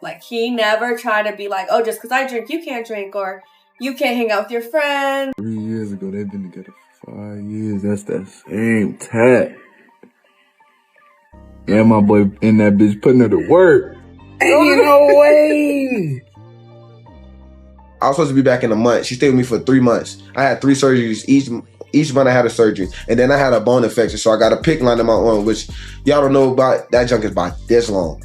Like, he never tried to be like, oh, just because I drink, you can't drink, or you can't hang out with your friends. 3 years ago, they've been together for 5 years. That's that same tat. Yeah, my boy in that bitch putting her to work. Ain't no way. I was supposed to be back in a month. She stayed with me for 3 months. I had 3 surgeries. Each month I had a surgery. And then I had a bone infection, so I got a PICC line in my arm, which y'all don't know about. That junk is about this long.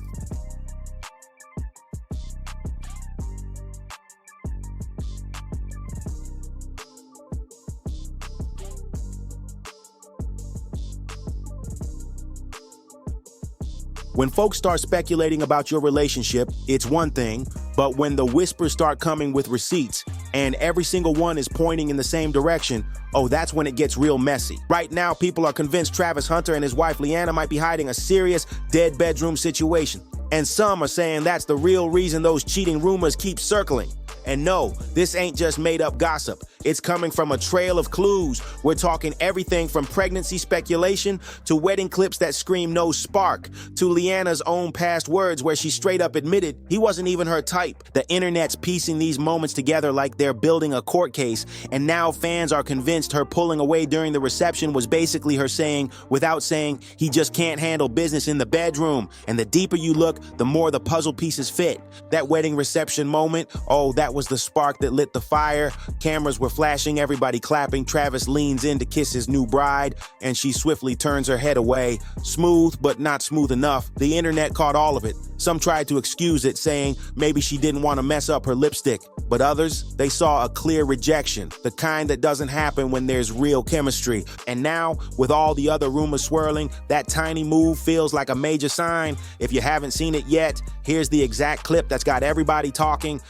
When folks start speculating about your relationship, it's one thing, but when the whispers start coming with receipts and every single one is pointing in the same direction, oh, that's when it gets real messy. Right now, people are convinced Travis Hunter and his wife Leanna might be hiding a serious dead bedroom situation. And some are saying that's the real reason those cheating rumors keep circling. And no, this ain't just made up gossip. It's coming from a trail of clues. We're talking everything from pregnancy speculation to wedding clips that scream no spark, to Leanna's own past words where she straight up admitted he wasn't even her type. The internet's piecing these moments together like they're building a court case, and now fans are convinced her pulling away during the reception was basically her saying, without saying, he just can't handle business in the bedroom. And the deeper you look, the more the puzzle pieces fit. That wedding reception moment, oh, that was the spark that lit the fire. Cameras were flashing, everybody clapping. Travis leans in to kiss his new bride, and she swiftly turns her head away. Smooth, but not smooth enough. The internet caught all of it. Some tried to excuse it, saying maybe she didn't want to mess up her lipstick. But others, they saw a clear rejection, the kind that doesn't happen when there's real chemistry. And now, with all the other rumors swirling, that tiny move feels like a major sign. If you haven't seen it yet, here's the exact clip that's got everybody talking.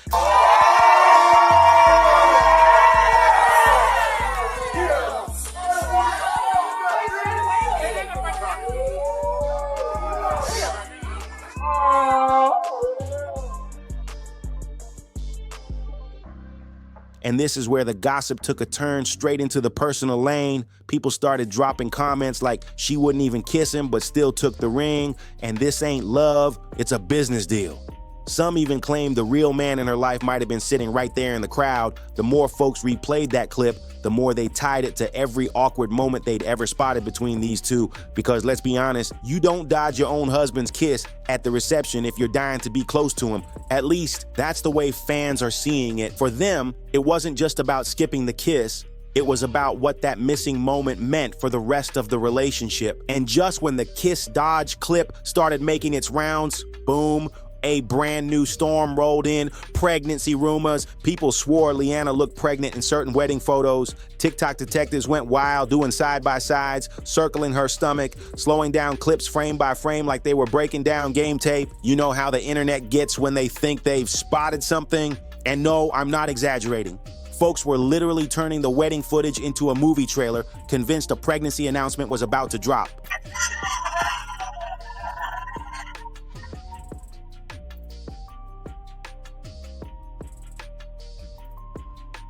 And this is where the gossip took a turn straight into the personal lane. People started dropping comments like she wouldn't even kiss him but still took the ring, and this ain't love, it's a business deal. Some even claimed the real man in her life might have been sitting right there in the crowd. The more folks replayed that clip, the more they tied it to every awkward moment they'd ever spotted between these two. Because let's be honest, you don't dodge your own husband's kiss at the reception if you're dying to be close to him. At least, that's the way fans are seeing it. For them, it wasn't just about skipping the kiss. It was about what that missing moment meant for the rest of the relationship. And just when the kiss dodge clip started making its rounds, boom, a brand new storm rolled in. Pregnancy rumors. People swore Leanna looked pregnant in certain wedding photos. TikTok detectives went wild, doing side-by-sides, circling her stomach, slowing down clips frame by frame like they were breaking down game tape. You know how the internet gets when they think they've spotted something? And no, I'm not exaggerating. Folks were literally turning the wedding footage into a movie trailer, convinced a pregnancy announcement was about to drop.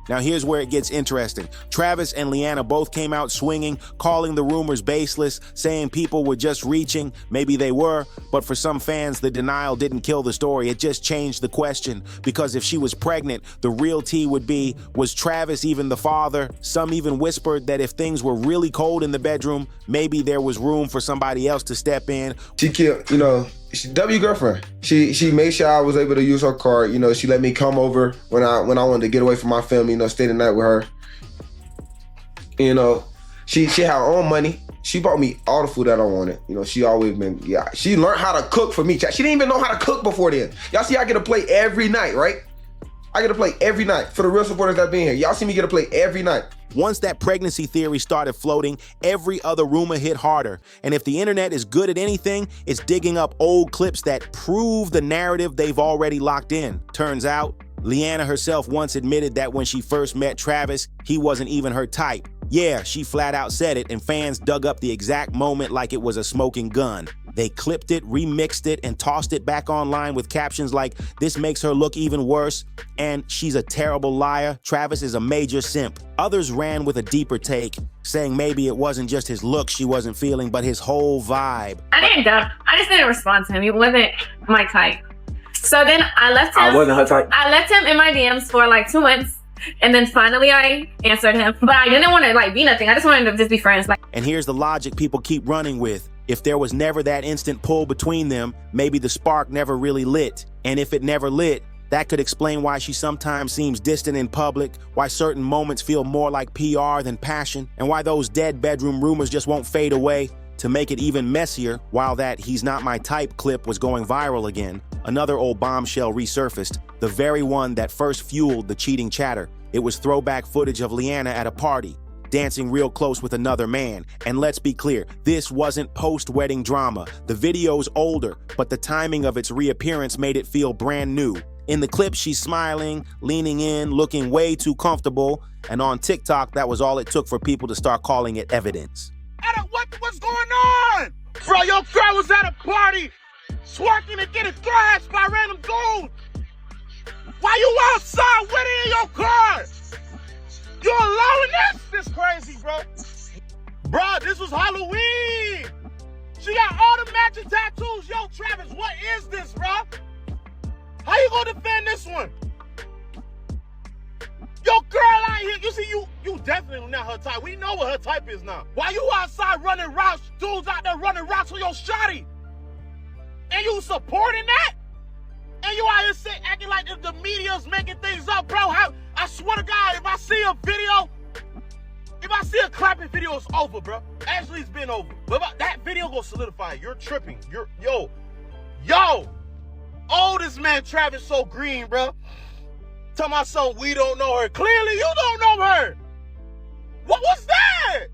Now here's where it gets interesting. Travis and Leanna both came out swinging, calling the rumors baseless, saying people were just reaching. Maybe they were, but for some fans, the denial didn't kill the story. It just changed the question. Because if she was pregnant, the real tea would be, was Travis even the father? Some even whispered that if things were really cold in the bedroom, maybe there was room for somebody else to step in. She killed, she W girlfriend. She made sure I was able to use her card. She let me come over when I wanted to get away from my family, stay the night with her. She had her own money. She bought me all the food that I wanted. She always been, she learned how to cook for me. She didn't even know how to cook before then. Y'all see I get to play every night, right? I get to play every night. For the real supporters that been here, y'all see me get to play every night. Once that pregnancy theory started floating, every other rumor hit harder. And if the internet is good at anything, it's digging up old clips that prove the narrative they've already locked in. Turns out, Leanna herself once admitted that when she first met Travis, he wasn't even her type. Yeah, she flat out said it, and fans dug up the exact moment like it was a smoking gun. They clipped it, remixed it, and tossed it back online with captions like, "This makes her look even worse," and "She's a terrible liar. Travis is a major simp." Others ran with a deeper take, saying maybe it wasn't just his look she wasn't feeling, but his whole vibe. I just didn't respond to him. He wasn't my type. So then I left him. I wasn't her type. I left him in my DMs for like 2 months. And then finally I answered him. But I didn't want to like be nothing. I just wanted to just be friends. Like. And here's the logic people keep running with. If there was never that instant pull between them, maybe the spark never really lit. And if it never lit, that could explain why she sometimes seems distant in public, why certain moments feel more like PR than passion, and why those dead bedroom rumors just won't fade away. To make it even messier, while that "he's not my type" clip was going viral again, another old bombshell resurfaced, the very one that first fueled the cheating chatter. It was throwback footage of Leanna at a party, dancing real close with another man. And let's be clear, this wasn't post-wedding drama. The video's older, but the timing of its reappearance made it feel brand new. In the clip, she's smiling, leaning in, looking way too comfortable, and on TikTok, that was all it took for people to start calling it evidence. What's going on? Bro, your girl was at a party, twerking and getting thrashed by random dudes. Why you outside with it in your car? You alone in this? This crazy, bro. Bro, this was Halloween. She got all the matching tattoos. Yo, Travis, what is this, bro? How you gonna defend this one? Your girl out here, you see, you definitely not her type. We know what her type is now. Why you outside running routes, dudes out there running routes for your shawty? And you supporting that? And you out here sitting, acting like the media's making things up, bro. I swear to God, if I see a video, if I see a clapping video, it's over, bro. Actually, it's been over. But that video gonna solidify it. You're tripping. Yo. Oh, this man Travis so green, bro. Tell my son we don't know her. Clearly, you don't know her. What was that?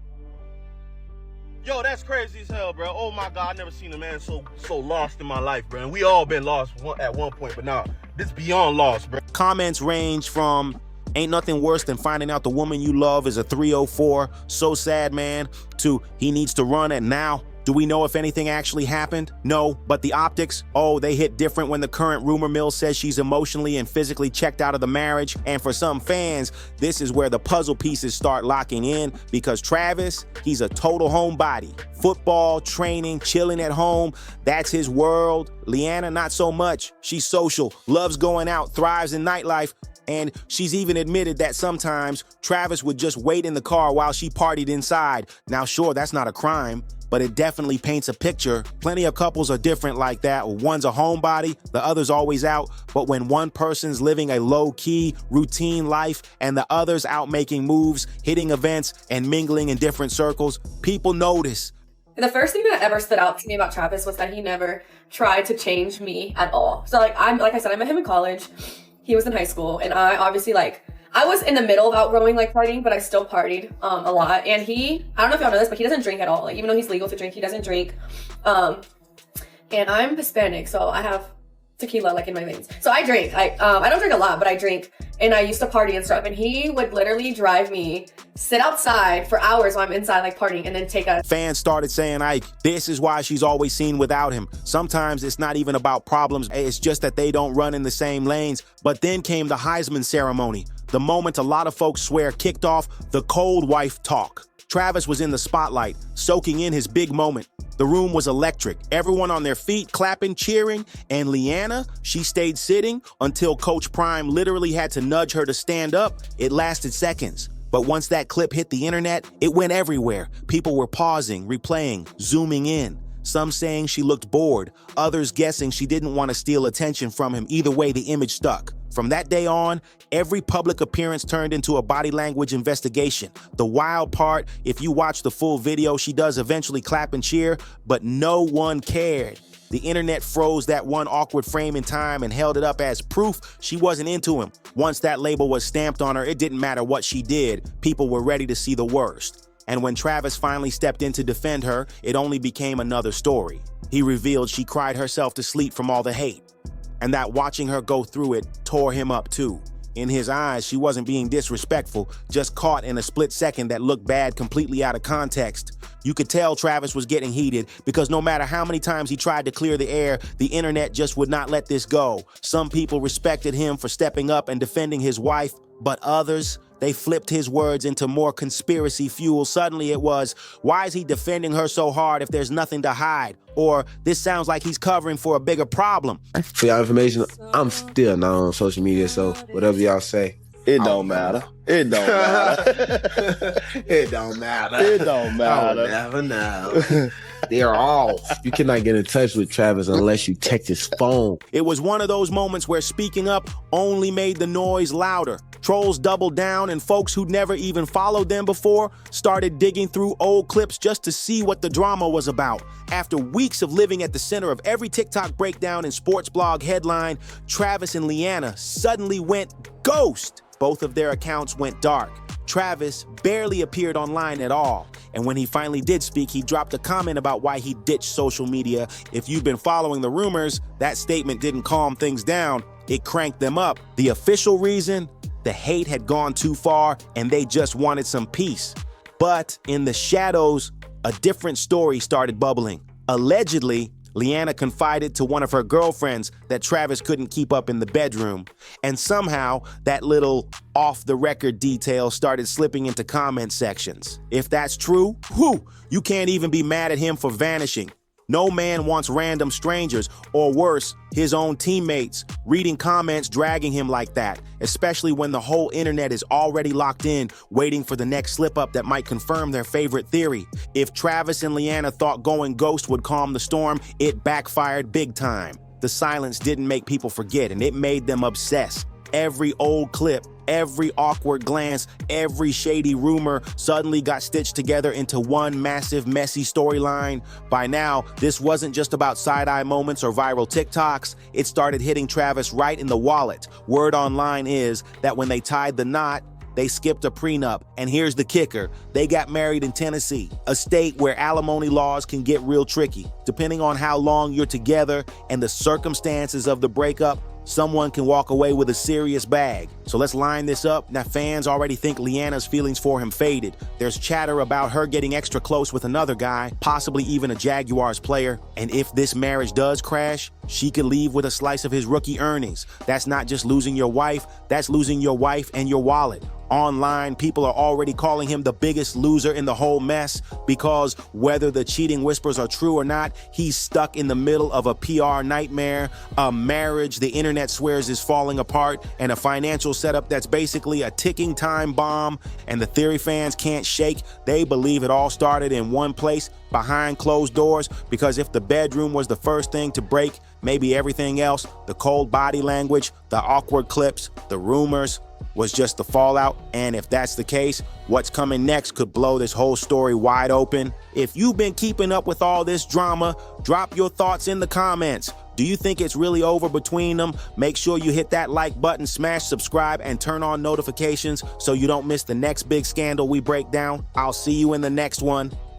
Yo, that's crazy as hell, bro. Oh my God, I never seen a man so lost in my life, bro. And we all been lost at one point, but now this beyond lost, bro. Comments range from "ain't nothing worse than finding out the woman you love is a 304, so sad, man," to "he needs to run it now." Do we know if anything actually happened? No, but the optics, they hit different when the current rumor mill says she's emotionally and physically checked out of the marriage. And for some fans, this is where the puzzle pieces start locking in, because Travis, he's a total homebody. Football, training, chilling at home, that's his world. Leanna, not so much. She's social, loves going out, thrives in nightlife. And she's even admitted that sometimes Travis would just wait in the car while she partied inside. Now, sure, that's not a crime, but it definitely paints a picture. Plenty of couples are different like that. One's a homebody, the other's always out. But when one person's living a low-key, routine life and the other's out making moves, hitting events, and mingling in different circles, people notice. The first thing that ever stood out to me about Travis was that he never tried to change me at all. So like I said, I met him in college. He was in high school, and I obviously I was in the middle of outgrowing partying, but I still partied a lot. And I don't know if y'all know this, but he doesn't drink at all. Like, even though he's legal to drink, he doesn't drink. And I'm Hispanic, so I have tequila in my veins. So I drink. I don't drink a lot, but I drink. And I used to party and stuff. And he would literally drive me, sit outside for hours while I'm inside partying, and then take a... Fans started saying, this is why she's always seen without him. Sometimes it's not even about problems. It's just that they don't run in the same lanes. But then came the Heisman ceremony, the moment a lot of folks swear kicked off the cold wife talk. Travis was in the spotlight, soaking in his big moment. The room was electric, everyone on their feet, clapping, cheering, and Leanna, she stayed sitting until Coach Prime literally had to nudge her to stand up. It lasted seconds. But once that clip hit the internet, it went everywhere. People were pausing, replaying, zooming in. Some saying she looked bored, others guessing she didn't want to steal attention from him. Either way, the image stuck. From that day on, every public appearance turned into a body language investigation. The wild part, if you watch the full video, she does eventually clap and cheer, but no one cared. The internet froze that one awkward frame in time and held it up as proof she wasn't into him. Once that label was stamped on her, it didn't matter what she did. People were ready to see the worst. And when Travis finally stepped in to defend her, it only became another story. He revealed she cried herself to sleep from all the hate, and that watching her go through it tore him up too. In his eyes, she wasn't being disrespectful, just caught in a split second that looked bad completely out of context. You could tell Travis was getting heated because no matter how many times he tried to clear the air, the internet just would not let this go. Some people respected him for stepping up and defending his wife, but others, They flipped his words into more conspiracy fuel. Suddenly it was, why is he defending her so hard if there's nothing to hide? Or this sounds like he's covering for a bigger problem. For y'all information, I'm still not on social media, so whatever y'all say. It don't matter. It don't matter. It don't matter. It don't matter. I'll never know. They're off. You cannot get in touch with Travis unless you check his phone. It was one of those moments where speaking up only made the noise louder. Trolls doubled down, and folks who'd never even followed them before started digging through old clips just to see what the drama was about. After weeks of living at the center of every TikTok breakdown and sports blog headline, Travis and Leanna suddenly went ghost. Both of their accounts went dark. Travis barely appeared online at all. And when he finally did speak, he dropped a comment about why he ditched social media. If you've been following the rumors, that statement didn't calm things down. It cranked them up. The official reason? The hate had gone too far and they just wanted some peace. But in the shadows, a different story started bubbling. Allegedly, Leanna confided to one of her girlfriends that Travis couldn't keep up in the bedroom. And somehow, that little off-the-record detail started slipping into comment sections. If that's true, you can't even be mad at him for vanishing. No man wants random strangers, or worse, his own teammates, reading comments dragging him like that, especially when the whole internet is already locked in, waiting for the next slip-up that might confirm their favorite theory. If Travis and Leanna thought going ghost would calm the storm, it backfired big time. The silence didn't make people forget, and it made them obsess. Every old clip, every awkward glance, every shady rumor suddenly got stitched together into one massive, messy storyline. By now, this wasn't just about side-eye moments or viral TikToks. It started hitting Travis right in the wallet. Word online is that when they tied the knot, they skipped a prenup. And here's the kicker. They got married in Tennessee, a state where alimony laws can get real tricky. Depending on how long you're together and the circumstances of the breakup, someone can walk away with a serious bag. So let's line this up. Now, fans already think Leanna's feelings for him faded. There's chatter about her getting extra close with another guy, possibly even a Jaguars player. And if this marriage does crash, she could leave with a slice of his rookie earnings. That's not just losing your wife, that's losing your wife and your wallet. Online, people are already calling him the biggest loser in the whole mess because whether the cheating whispers are true or not, he's stuck in the middle of a PR nightmare, a marriage the internet swears is falling apart, and a financial setup that's basically a ticking time bomb. And the theory fans can't shake. They believe it all started in one place, behind closed doors, because if the bedroom was the first thing to break, maybe everything else, the cold body language, the awkward clips, the rumors, was just the fallout. And if that's the case, what's coming next could blow this whole story wide open. If you've been keeping up with all this drama, drop your thoughts in the comments. Do you think it's really over between them? Make sure you hit that like button, smash subscribe, and turn on notifications so you don't miss the next big scandal we break down. I'll see you in the next one.